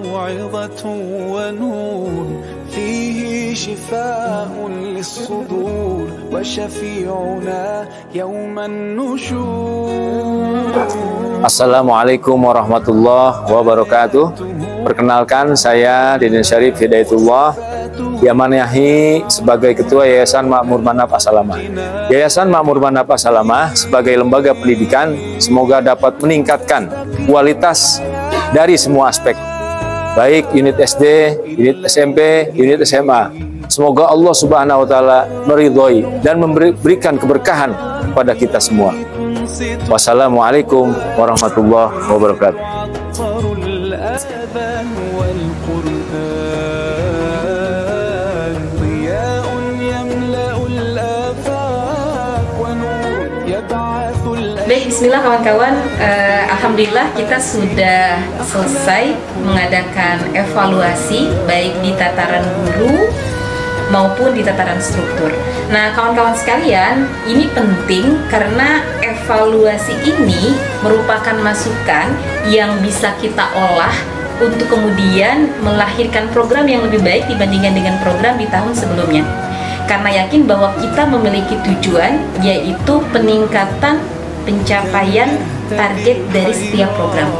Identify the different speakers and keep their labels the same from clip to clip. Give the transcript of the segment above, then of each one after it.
Speaker 1: موعظة ونور فيه شفاء للصدور وشفيعنا يوم النشور.
Speaker 2: Assalamualaikum warahmatullahi wabarakatuh. Perkenalkan, saya Didin Syarif Hidayatullah, diamanahi sebagai Ketua Yayasan Makmur Manaf As-Salamah. Yayasan Makmur Manaf As-Salamah sebagai lembaga pendidikan semoga dapat meningkatkan kualitas dari semua aspek, baik unit SD, unit SMP, unit SMA. Semoga Allah Subhanahu wa Ta'ala meridhoi dan memberikan keberkahan kepada kita semua. Wassalamualaikum warahmatullahi wabarakatuh.
Speaker 3: Baik, bismillah kawan-kawan. Alhamdulillah kita sudah selesai mengadakan evaluasi baik di tataran guru maupun di tataran struktur. Nah, kawan-kawan sekalian, ini penting karena evaluasi ini merupakan masukan yang bisa kita olah untuk kemudian melahirkan program yang lebih baik dibandingkan dengan program di tahun sebelumnya. Karena yakin bahwa kita memiliki tujuan, yaitu peningkatan pencapaian target dari setiap program.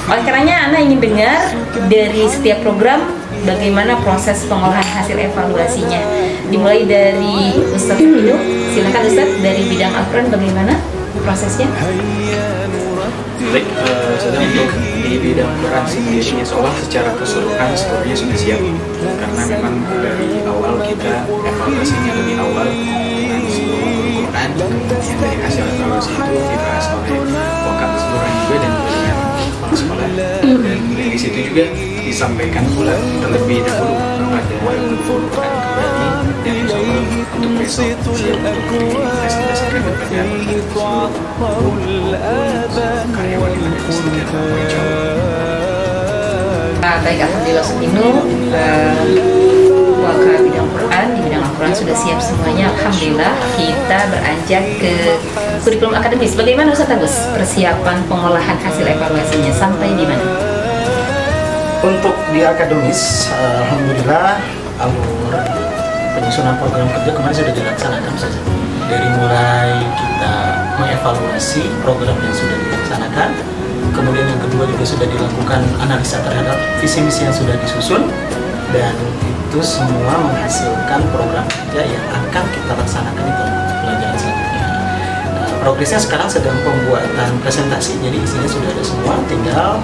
Speaker 3: Oleh karenanya, Ana ingin dengar dari setiap program bagaimana proses pengolahan hasil evaluasinya. Dimulai dari Ustadz Fido, silakan Ustadz, dari bidang Al-Quran bagaimana prosesnya?
Speaker 4: Baik, untuk di bidang Quran sendiri, insya Allah secara keseluruhan seluruhnya sudah siap, karena memang dari awal kita evaluasinya lebih awal dengan seluruh Quran, kemudian dari hasil evaluasi itu dibahas oleh wakil keseluruhan juga dan juga dengan kepala sekolah, dan dari situ juga disampaikan pula terlebih dahulu kepada guru Quran kembali, dan insya Allah untuk besok siap untuk dipresentasikan kepada seluruh karyawan yang ada di sekitar Jawa.
Speaker 3: Baik, alhamdulillah Subhinu, wakil bidang Quran di bidang Al-Quran sudah siap semuanya. Alhamdulillah, kita beranjak ke kurikulum akademis. Bagaimana Ustaz Agus persiapan pengolahan hasil evaluasinya sampai di mana?
Speaker 5: Untuk di akademis, alhamdulillah alur penyusunan program kerja kemarin sudah dilaksanakan saja. Dari mulai kita mengevaluasi program yang sudah dilaksanakan, kemudian yang kedua juga sudah dilakukan analisa terhadap visi misi yang sudah disusun, dan itu semua menghasilkan program kerja yang akan kita laksanakan di tahun pelajaran selanjutnya. Progresnya sekarang sedang pembuatan presentasi, jadi isinya sudah ada semua, tinggal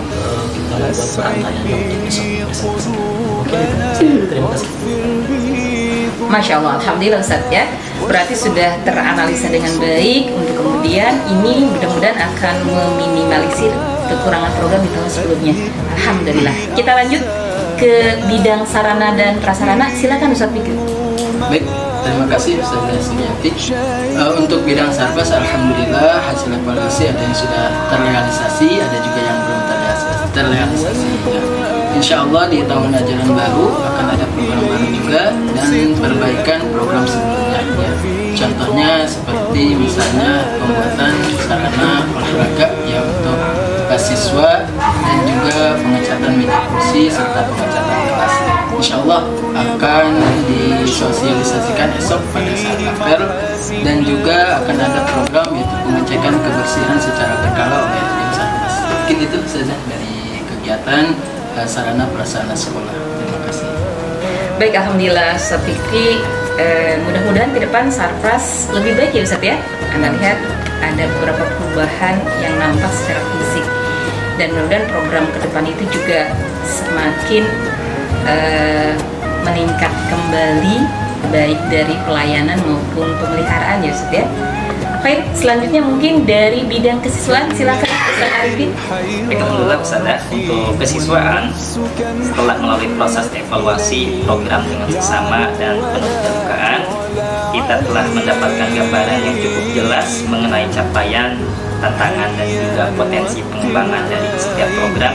Speaker 5: kita buat rangkaiannya untuk besok presentasi. Oke, terima kasih.
Speaker 3: Masya Allah, alhamdulillah Ustaz ya. Berarti sudah teranalisa dengan baik untuk kemudian ini mudah-mudahan akan meminimalisir kekurangan program di tahun sebelumnya. Alhamdulillah. Kita lanjut ke bidang sarana dan prasarana. Silakan Ustaz Fikri.
Speaker 6: Baik, terima kasih Ustazah Sumiati. Untuk bidang Sarbas, alhamdulillah hasil evaluasi ada yang sudah terrealisasi, ada juga yang belum terrealisasi. Ya. Insya Allah di tahun ajaran baru akan ada program baru juga dan perbaikan program sebelumnya. Ya. Contohnya seperti misalnya pembuatan sarana olahraga ya untuk siswa dan juga pengecatan meja kursi serta pengecatan kelas. Insya Allah akan disosialisasikan esok pada saat apel, dan juga akan ada program yaitu pengecekan kebersihan secara berkala oleh tim Sarbas. Mungkin itu saja dari kegiatan sarana prasarana sekolah. Terima kasih.
Speaker 3: Baik, alhamdulillah Ustaz Fikri. Mudah-mudahan ke depan Sarpras lebih baik ya Ustaz ya. Anda lihat ada beberapa perubahan yang nampak secara fisik, dan mudah-mudahan program ke depan itu juga semakin meningkat kembali baik dari pelayanan maupun pemeliharaan ya Ustaz ya. Baik, selanjutnya mungkin dari bidang kesiswaan, silakan Ustaz Arifin.
Speaker 7: Alhamdulillah Ustazah, untuk kesiswaan setelah melalui proses evaluasi program dengan sesama dan penuh keterbukaan, kita telah mendapatkan gambaran yang cukup jelas mengenai capaian, tantangan dan juga potensi pengembangan dari setiap program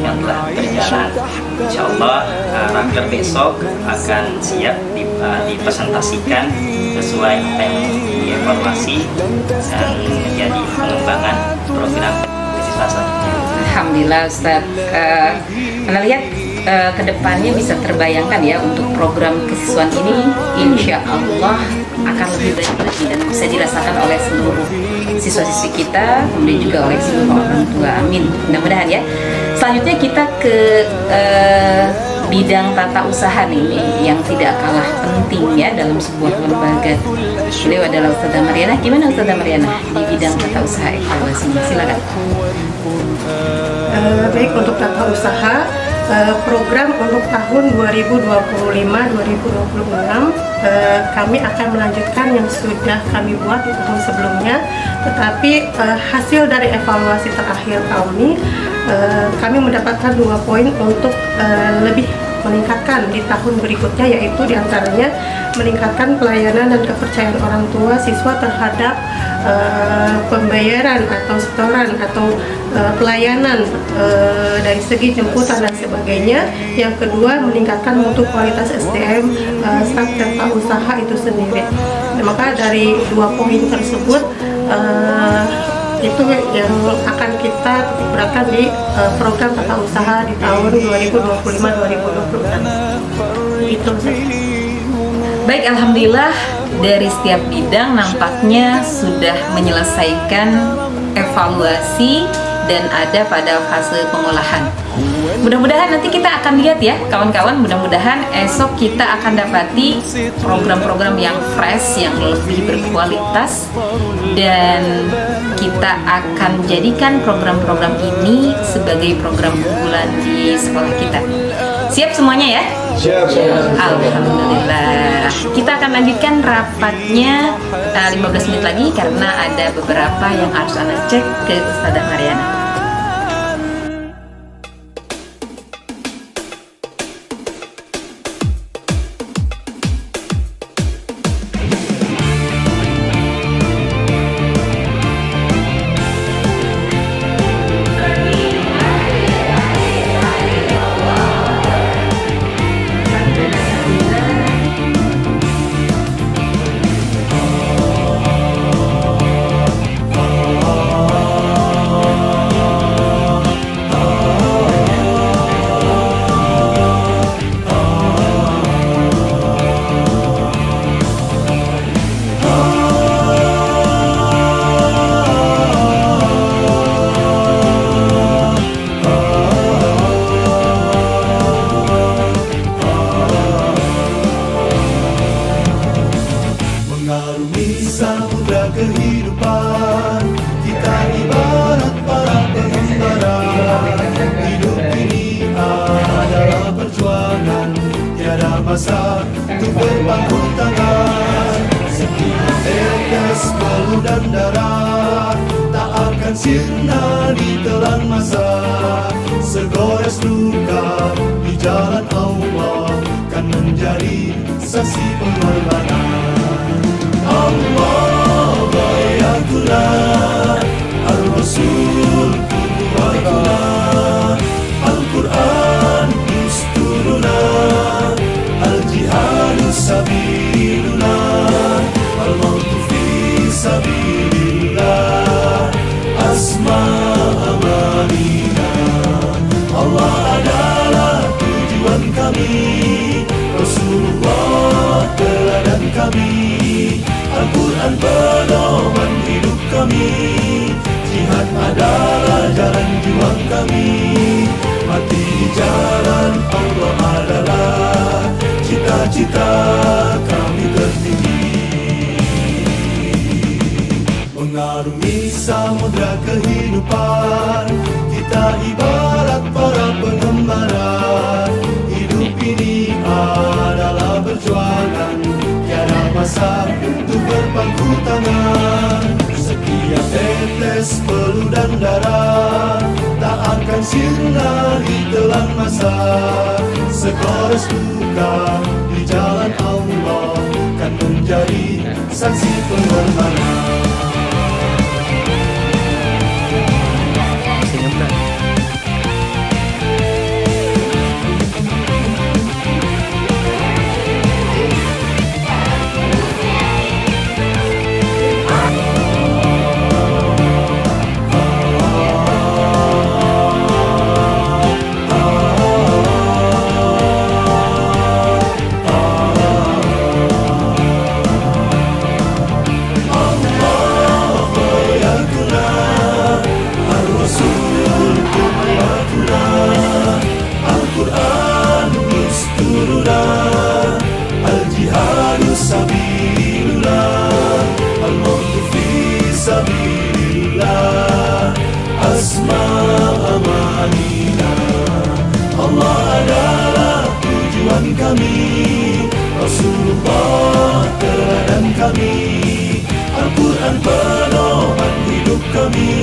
Speaker 7: yang telah berjalan. Insya Allah raker besok akan siap dipresentasikan sesuai apa yang dievaluasi dan menjadi pengembangan program kesiswaan selanjutnya.
Speaker 3: Alhamdulillah Ustaz. Anda lihat kedepannya bisa terbayangkan ya untuk program kesiswaan ini, insya Allah akan lebih baik lagi dan bisa dirasakan oleh seluruh siswa-siswi kita, kemudian juga oleh seluruh orang tua. Amin. Mudah-mudahan ya. Selanjutnya kita ke bidang tata usaha nih yang tidak kalah penting ya dalam sebuah lembaga. Beliau adalah Ustazah Mariana. Gimana Ustazah Mariana di bidang tata usaha evaluasinya? Silakan.
Speaker 8: Baik, untuk tata usaha program untuk tahun 2025-2026 kami akan melanjutkan yang sudah kami buat di tahun sebelumnya, tetapi hasil dari evaluasi terakhir kami mendapatkan 2 poin untuk lebih meningkatkan di tahun berikutnya, yaitu diantaranya meningkatkan pelayanan dan kepercayaan orang tua siswa terhadap pembayaran atau setoran atau pelayanan dari segi jemputan dan sebagainya. Yang kedua, meningkatkan mutu kualitas SDM staf tata usaha itu sendiri. Nah, maka dari 2 poin tersebut itu yang akan kita titik beratkan di program tata usaha di tahun 2025-2026. Itu saja.
Speaker 3: Baik, alhamdulillah dari setiap bidang nampaknya sudah menyelesaikan evaluasi dan ada pada fase pengolahan. Mudah-mudahan nanti kita akan lihat ya kawan-kawan, mudah-mudahan esok kita akan dapati program-program yang fresh, yang lebih berkualitas, dan kita akan jadikan program-program ini sebagai program unggulan di sekolah kita. Siap semuanya ya?
Speaker 9: Siap.
Speaker 3: Alhamdulillah. Kita akan lanjutkan rapatnya 15 menit lagi karena ada beberapa yang harus Anda cek ke Ustazah Mariana.
Speaker 9: masa untuk berpangku tangan. Setiap tetes peluh dan darah tak akan sirna ditelan masa. Segores luka di jalan Allah kan menjadi saksi pengorbanan. Allah bayatuna Al-Rasul qudwatuna Al-Quran dusturuna Al-Jihadu sabiluna Al-Mautu fi sabilillah Asma amanina. Allah adalah tujuan kami, Rasulullah teladan kami, Al-Quran pedoman hidup kami, jihad adalah jalan juang kami, mati di jalan Allah adalah cita-cita kami tertinggi. Mengarungi samudra kehidupan, kita ibarat para pengembara. Hidup ini adalah perjuangan, tiada masa untuk berpangku tangan. Setiap tetes peluh dan darah tak akan sirna ditelan masa. Segores luka di jalan Allah kan menjadi saksi pengorbanan. sabilillah, asma amanina. Allah adalah tujuan kami, Rasulullah teladan kami, Al-Quran pedoman hidup kami.